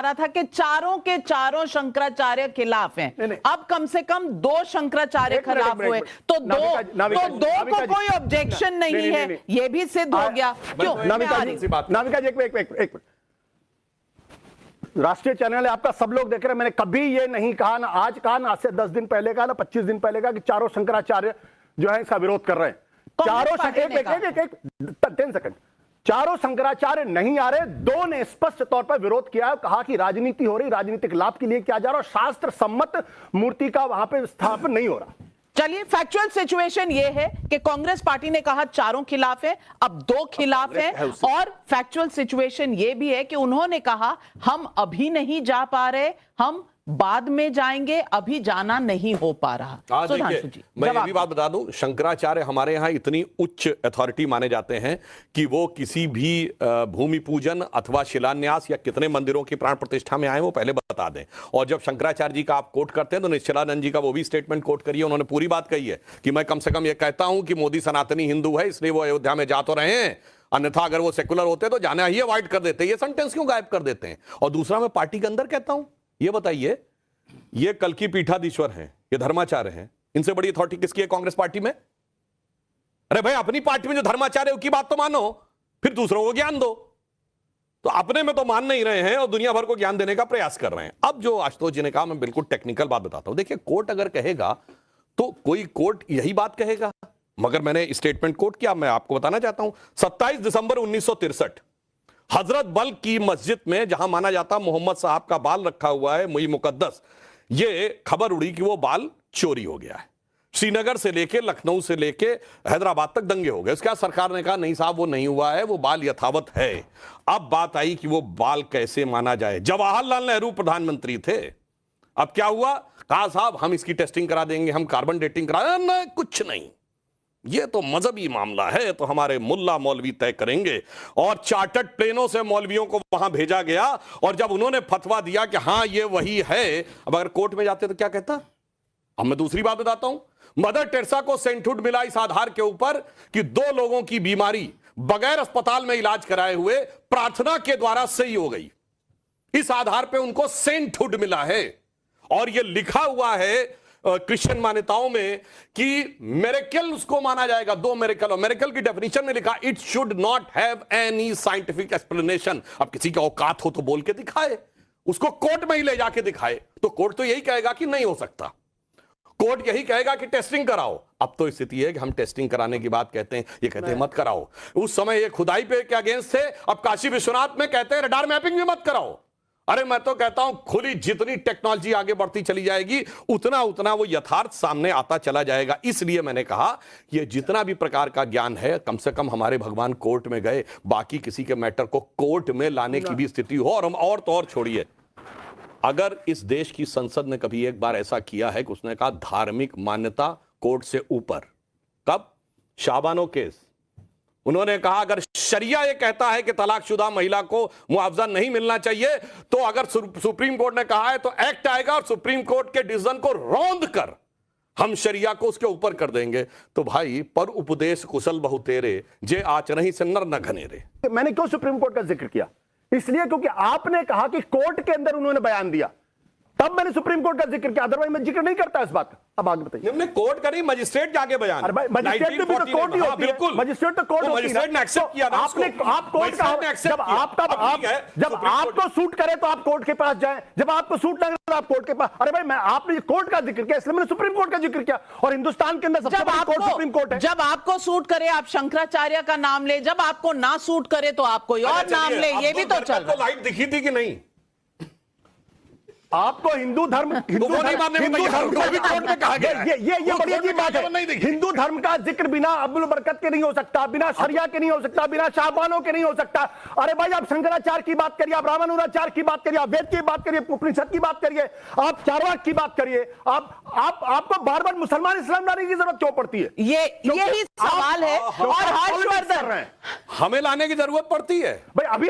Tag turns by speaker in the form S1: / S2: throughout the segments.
S1: रहा था कि चारों के चारों शंकराचार्य खिलाफ हैं। अब कम से कम 2 शंकराचार्य खिलाफ हुए तो दो को कोई ऑब्जेक्शन नहीं है, ये भी सिद्ध हो गया। क्यों?
S2: नामिका जी एक राष्ट्रीय चैनल है आपका, सब लोग देख रहे हैं। मैंने कभी ये नहीं कहा, ना आज कहा, ना आज से 10 दिन पहले कहा, ना 25 दिन पहले कहा कि चारों शंकराचार्य जो है इसका विरोध कर रहे हैं। चारों 10 सेकंड, चारों शंकराचार्य नहीं आ रहे। 2 ने स्पष्ट तौर पर विरोध किया, कहा कि राजनीति हो रही, राजनीतिक लाभ के लिए किया जा रहा और शास्त्र सम्मत मूर्ति का वहां पे स्थापन नहीं हो रहा।
S1: चलिए, फैक्चुअल सिचुएशन ये है कि कांग्रेस पार्टी ने कहा चारों खिलाफ है, अब 2 खिलाफ है। और फैक्चुअल सिचुएशन ये भी है कि उन्होंने कहा हम अभी नहीं जा पा रहे, हम बाद में जाएंगे, अभी जाना नहीं हो पा रहा।
S3: देखिए, मैं ये भी बात बता दूं, शंकराचार्य हमारे यहाँ इतनी उच्च अथॉरिटी माने जाते हैं कि वो किसी भी भूमि पूजन अथवा शिलान्यास या कितने मंदिरों की प्राण प्रतिष्ठा में आए वो पहले बता दें। और जब शंकराचार्य जी का आप कोट करते हैं तो निश्चलानंद जी का वो भी स्टेटमेंट कोट करिए, उन्होंने पूरी बात कही है कि मैं कम से कम ये कहता हूं कि मोदी सनातनी हिंदू है इसलिए वो अयोध्या में जा तो रहे हैं, अन्यथा अगर वो सेकुलर होते तो जाना ही अवॉइड कर देते। ये सेंटेंस क्यों गायब कर देते हैं? और दूसरा, मैं पार्टी के अंदर कहता हूं, ये बताइए, ये कल की पीठाधीश्वर हैं, ये धर्माचार्य हैं, इनसे बड़ी अथॉरिटी किसकी है कांग्रेस पार्टी में? अरे भाई, अपनी पार्टी में जो धर्माचार्य की बात तो मानो, फिर दूसरों को ज्ञान दो। तो अपने में तो मान नहीं रहे हैं और दुनिया भर को ज्ञान देने का प्रयास कर रहे हैं। अब जो आशुतोष जी ने कहा, मैं बिल्कुल टेक्निकल बात बताता हूं। देखिए, कोर्ट अगर कहेगा तो कोई कोर्ट यही बात कहेगा, मगर मैंने स्टेटमेंट कोर्ट किया, मैं आपको बताना चाहता हूं। 27 दिसंबर 1963 हजरत बल की मस्जिद में, जहां माना जाता मोहम्मद साहब का बाल रखा हुआ है, मुई मुकद्दस, ये खबर उड़ी कि वो बाल चोरी हो गया है। श्रीनगर से लेके, लखनऊ से लेके हैदराबाद तक दंगे हो गए। उसके बाद सरकार ने कहा नहीं साहब, वो नहीं हुआ है, वो बाल यथावत है। अब बात आई कि वो बाल कैसे माना जाए। जवाहरलाल नेहरू प्रधानमंत्री थे। अब क्या हुआ? कहा साहब हम इसकी टेस्टिंग करा देंगे, हम कार्बन डेटिंग करा देंगे। कुछ नहीं, ये तो मजहबी मामला है, तो हमारे मुल्ला मौलवी तय करेंगे। और चार्टर्ड प्लेनों से मौलवियों को वहां भेजा गया और जब उन्होंने फतवा दिया कि हां ये वही है, अब अगर कोर्ट में जाते तो क्या कहता? अब मैं दूसरी बात बताता हूं। मदर टेरेसा को सेंटहुड मिला इस आधार के ऊपर कि 2 लोगों की बीमारी बगैर अस्पताल में इलाज कराए हुए प्रार्थना के द्वारा सही हो गई। इस आधार पर उनको सेंटहुड मिला है। और यह लिखा हुआ है क्रिश्चियन मान्यताओं में कि मेरेकल उसको माना जाएगा। 2 मेरेकल, और मेरेकल की डेफिनेशन में लिखा it should not have any scientific explanation. अब किसी की औकात हो तो बोल के दिखाए, उसको कोर्ट में ही ले जाके दिखाए, तो कोर्ट तो यही कहेगा कि नहीं हो सकता। कोर्ट यही कहेगा कि टेस्टिंग कराओ। अब तो स्थिति है कि हम टेस्टिंग कराने की बात कहते हैं, ये कहते हैं मत कराओ। उस समय ये खुदाई पे के अगेंस्ट थे, अब काशी विश्वनाथ में कहते हैं रडार मैपिंग भी मत कराओ। अरे मैं तो कहता हूं खुली जितनी टेक्नोलॉजी आगे बढ़ती चली जाएगी उतना उतना वो यथार्थ सामने आता चला जाएगा। इसलिए मैंने कहा ये जितना भी प्रकार का ज्ञान है, कम से कम हमारे भगवान कोर्ट में गए, बाकी किसी के मैटर को कोर्ट में लाने की भी स्थिति हो। और हम और तो और छोड़िए, अगर इस देश की संसद ने कभी एक बार ऐसा किया है कि उसने कहा धार्मिक मान्यता कोर्ट से ऊपर, कब? शाबानो केस। उन्होंने कहा अगर शरिया ये कहता है कि तलाकशुदा महिला को मुआवजा नहीं मिलना चाहिए, तो अगर सुप्रीम कोर्ट ने कहा है तो एक्ट आएगा और सुप्रीम कोर्ट के डिसीजन को रौंद कर हम शरिया को उसके ऊपर कर देंगे। तो भाई, पर उपदेश कुशल बहु तेरे, जे आचरहि से नर न घनेरे।
S2: मैंने क्यों सुप्रीम कोर्ट का जिक्र किया? इसलिए क्योंकि आपने कहा कि कोर्ट के अंदर उन्होंने बयान दिया, तब मैंने सुप्रीम कोर्ट का जिक्र किया, अदरवाइज मैं जिक्र नहीं करता इस बात का। अब आगे बताइए।
S3: हमने कोर्ट का नहीं, मजिस्ट्रेट जाके बयान।
S2: अरे भाई, मजिस्ट्रेट भी तो कोर्ट ही होती है।
S3: बिल्कुल,
S2: मजिस्ट्रेट तो कोर्ट होती है।
S3: मजिस्ट्रेट ने एक्सेप्ट किया ना
S2: आपने, आप कोर्ट का, जब आपको सूट करे तो आप कोर्ट के पास जाएं, जब आपको सूट ना करे तो आप कोर्ट के पास। अरे भाई, मैं आपने कोर्ट का जिक्र किया इसलिए मैंने सुप्रीम कोर्ट का जिक्र किया। और हिंदुस्तान के अंदर सबसे बड़ी कोर्ट सुप्रीम कोर्ट है।
S1: जब आपको सूट करे आप शंकराचार्य का नाम ले, जब आपको ना सूट करे तो आप कोई और नाम ले, ये भी तो चल रहा है।
S3: लाइट दिखी थी कि नहीं?
S2: आपको हिंदू धर्म का जिक्र बिना अब्दुल बरकत के नहीं हो सकता, बिना शरिया के नहीं हो सकता, बिना शाहबानों के नहीं हो सकता। अरे भाई, आप शंकराचार्य की बात करिए, आप रामानुजाचार्य की बात करिए, आप वेद की बात करिए, उपनिषद की बात करिए, आप चारवाक की बात करिए। आपको बार बार मुसलमान इस्लाम लाने की जरूरत क्यों पड़ती है?
S1: यही सवाल है। और हर्षवर्धन,
S3: हमें लाने की जरूरत पड़ती है
S2: भाई। अभी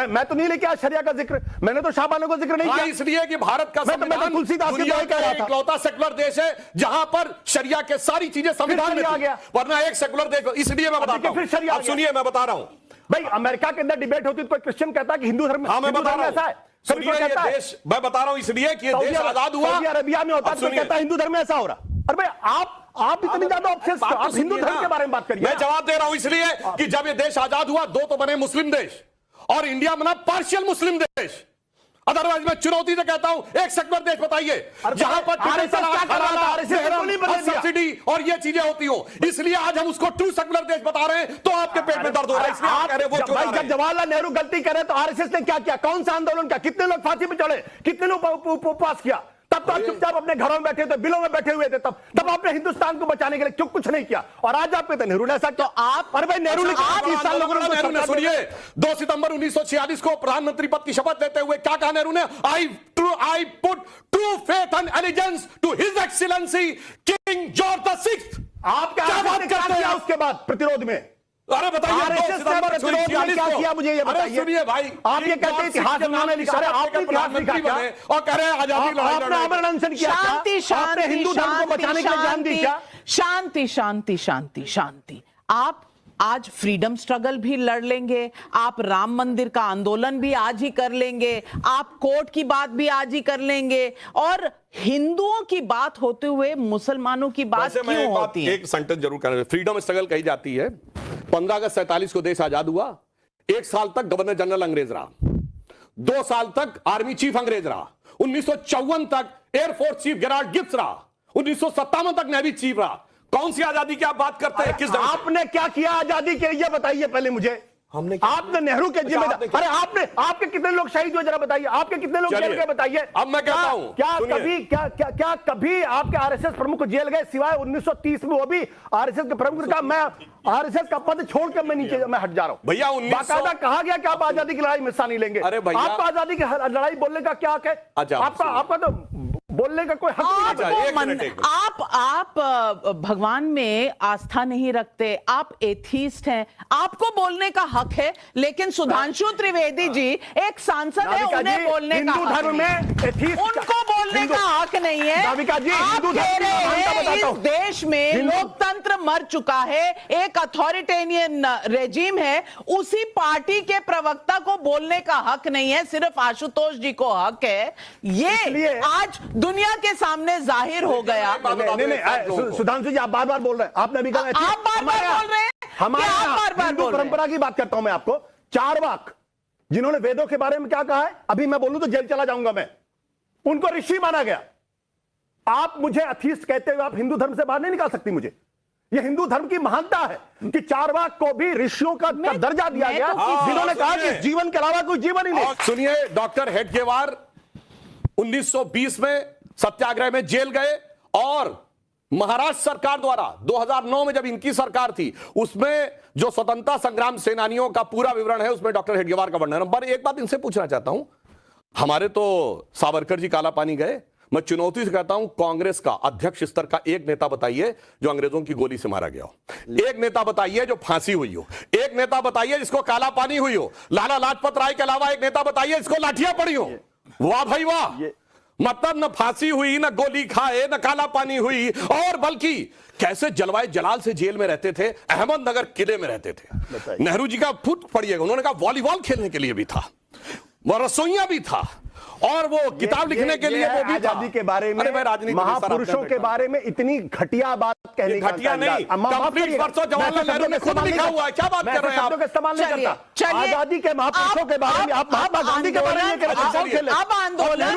S2: मैं तो नहीं लेके आया शरिया का जिक्र, मैंने तो शाहबानों का जिक्र नहीं किया,
S3: इसलिए कि भारत का
S2: संविधान दुनिया का
S3: इकलौता सेकुलर देश है जहां पर शरिया के सारी चीजें संविधान में आ गया, वरना एक सेकुलर देश। इसलिए मैं बताता हूं, सुनिए मैं बता रहा हूं
S2: भाई, अमेरिका के अंदर डिबेट होती है तो कोई क्रिश्चियन कहता है कि हिंदू धर्म,
S3: हाँ मैं बता रहा हूं,
S2: कभी कोई
S3: सुनिए,
S2: कहता
S3: ये
S2: है
S3: देश मैं बता रहा हूं इसलिए कि ये देश आजाद हुआ।
S2: सऊदी अरबिया में होता
S3: अब
S2: है तो
S3: सुनिए।
S2: कहता है हिंदू धर्म में ऐसा हो रहा। अरे भाई आप इतनी ज्यादा ऑब्सेस्ड
S3: बात तो
S2: आप हिंदू
S3: सुनिए
S2: धर्म
S3: ना।
S2: के बारे में बात करिए।
S3: मैं जवाब दे रहा हूं इसलिए कि जब ये देश आजाद हुआ दो तो बने मुस्लिम देश और इंडिया बना पार्शियल मुस्लिम देश। अदरवाइज मैं चुनौती से कहता हूं एक सेक्युलर देश बताइए जहां पर सब्सिडी और ये चीजें होती हो। इसलिए आज हम उसको ट्रू सेक्युलर देश बता रहे हैं तो आपके पेट में दर्द हो रहा है। इसलिए आप कह रहे हैं वो क्यों
S2: भाई जब जवाहरलाल नेहरू गलती करे तो आरएसएस ने क्या किया? कौन सा आंदोलन किया? कितने लोग फांसी पे चढ़े? कितने लोग उपवास किया? तब तो आप चुपचाप अपने घरों में बैठे थे, बिलों में बैठे हुए थे। तब आपने हिंदुस्तान को बचाने के लिए क्यों कुछ नहीं किया? और आज आप कहते नेहरू ने ऐसा
S1: तो आप
S2: अरे भाई नेहरू ने 30 साल लोगों ने
S3: नेहरू ने सुनिए 2 सितंबर 1946 को प्रधानमंत्री पद की शपथ लेते हुए क्या कहा नेहरू ने? I put true faith and allegiance to his excellency King George VI।
S2: आप क्या बात करते हैं उसके बाद प्रतिरोध में?
S3: अरे बताइए
S2: आरएसएस ने प्रतिरोध में क्या किया मुझे ये बताइए।
S3: सुनिए भाई
S2: आप ये कहते हैं इतिहास उन्होंने लिखा है, आपने इतिहास लिखा क्या?
S3: और कह रहे हैं आजादी लड़ाई
S2: आपने आमरण अनशन किया क्या?
S1: शांति
S2: आपने
S1: शांति
S2: हिंदू धर्म को बचाने के लिए जान दी क्या?
S1: शांति शांति शांति शांति। आप आज फ्रीडम स्ट्रगल भी लड़ लेंगे, आप राम मंदिर का आंदोलन भी आज ही कर लेंगे, आप कोर्ट की बात भी आज ही कर लेंगे, और हिंदुओं की बात होते हुए मुसलमानों की बात
S3: वैसे मैं
S1: क्यों
S3: एक बात
S1: होती है?
S3: एक सेंटेंस जरूर करना, फ्रीडम स्ट्रगल कही जाती है। 15 अगस्त 47 को देश आजाद हुआ। 1 साल तक गवर्नर जनरल अंग्रेज रहा, 2 साल तक आर्मी चीफ अंग्रेज रहा, 1954 तक एयरफोर्स चीफ गेराल्ड गिब्स रहा, 1957 तक नेवी चीफ रहा। कौन सी आजादी की आप बात करते हैं? किस
S2: आपने क्या किया आजादी के लिए बताइए पहले मुझे।
S3: हमने
S2: आपने नेहरू के जिम्मेदार, अरे आपके कितने लोग शहीद हुए जरा बताइए, आपके कितने लोग जेल गए बताइए।
S3: अब मैं कहता हूं
S2: क्या कभी आपके आरएसएस प्रमुख जेल गए सिवाय 1930 में? वो भी आरएसएस के प्रमुख का मैं आरएसएस का पद छोड़कर मैं नीचे मैं हट जा रहा हूं
S3: भैया।
S2: बाकायदा कहा गया कि आप आजादी की लड़ाई में हिस्सा नहीं लेंगे।
S3: अरे भैया
S2: आपको आजादी की लड़ाई बोलने का क्या हक है? आपका तो बोलने का कोई हक नहीं।
S1: आप भगवान में आस्था नहीं रखते, आप एथीस्ट हैं, आपको बोलने का हक है, लेकिन सुधांशु त्रिवेदी जी एक सांसद है, उन्हें बोलने का
S2: हिंदू धर्म में
S1: उनको बोलने का हक नहीं है। आप कह रहे हैं इस देश में लोकतंत्र मर चुका है, एक अथॉरिटेरियन रेजिम है, उसी पार्टी के प्रवक्ता को बोलने का हक नहीं है, सिर्फ आशुतोष जी को हक है। ये आज दुनिया के सामने जाहिर हो गया।
S2: नहीं, सुधांशु जी आप बार बार बोल रहे हैं, आपने भी कहा
S1: आप बार बार बोल रहे हैं,
S2: हमारे हिंदू परंपरा की बात करता हूं मैं आपको। चारवाक जिन्होंने वेदों के बारे में क्या कहा है, अभी मैं बोलूं तो जेल चला जाऊंगा मैं, उनको ऋषि माना गया। आप मुझे अथीस्ट कहते हुए आप हिंदू धर्म से बाहर नहीं निकाल सकती मुझे। यह हिंदू धर्म की महानता है कि चारवाक को भी ऋषियों का दर्जा दिया गया, जिन्होंने कहा कि जीवन के अलावा कोई जीवन ही नहीं।
S3: सुनिए डॉक्टर हेडगेवार 1920 में सत्याग्रह में जेल गए और महाराष्ट्र सरकार द्वारा 2009 में जब इनकी सरकार थी उसमें जो स्वतंत्रता संग्राम सेनानियों का पूरा विवरण है उसमें डॉक्टर हेडगेवार का वर्णन है। पर एक बात इनसे पूछना चाहता हूं, हमारे तो सावरकर जी काला पानी गए, मैं चुनौती से कहता हूं कांग्रेस का अध्यक्ष स्तर का एक नेता बताइए जो अंग्रेजों की गोली से मारा गया हो, एक नेता बताइए जो फांसी हुई हो, एक नेता बताइए जिसको काला पानी हुई हो, लाला लाजपत राय के अलावा एक नेता बताइए जिसको लाठियां पड़ी हो। वाह भाई वाह, मतलब न फांसी हुई, न गोली खाए, न काला पानी हुई, और बल्कि कैसे जलवाए जलाल से जेल में रहते थे, अहमदनगर किले में रहते थे। नेहरू जी का फुट पड़िएगा, उन्होंने कहा वॉलीबॉल खेलने के लिए भी था, वो रसोइया भी था, और वो किताब लिखने के लिए वो भी
S2: आजादी के बारे में, महापुरुषों के बारे में इतनी घटिया बात कहने का
S3: घटिया नहीं, कंप्लीट परसों जवाहरलाल नेहरू ने खुद लिखा हुआ है। क्या बात कर रहे हैं आप?
S2: इस्तेमाल नहीं करता। आजादी के महापुरुषों के बारे में आप महात्मा गांधी के बारे में
S1: अब आंदोलन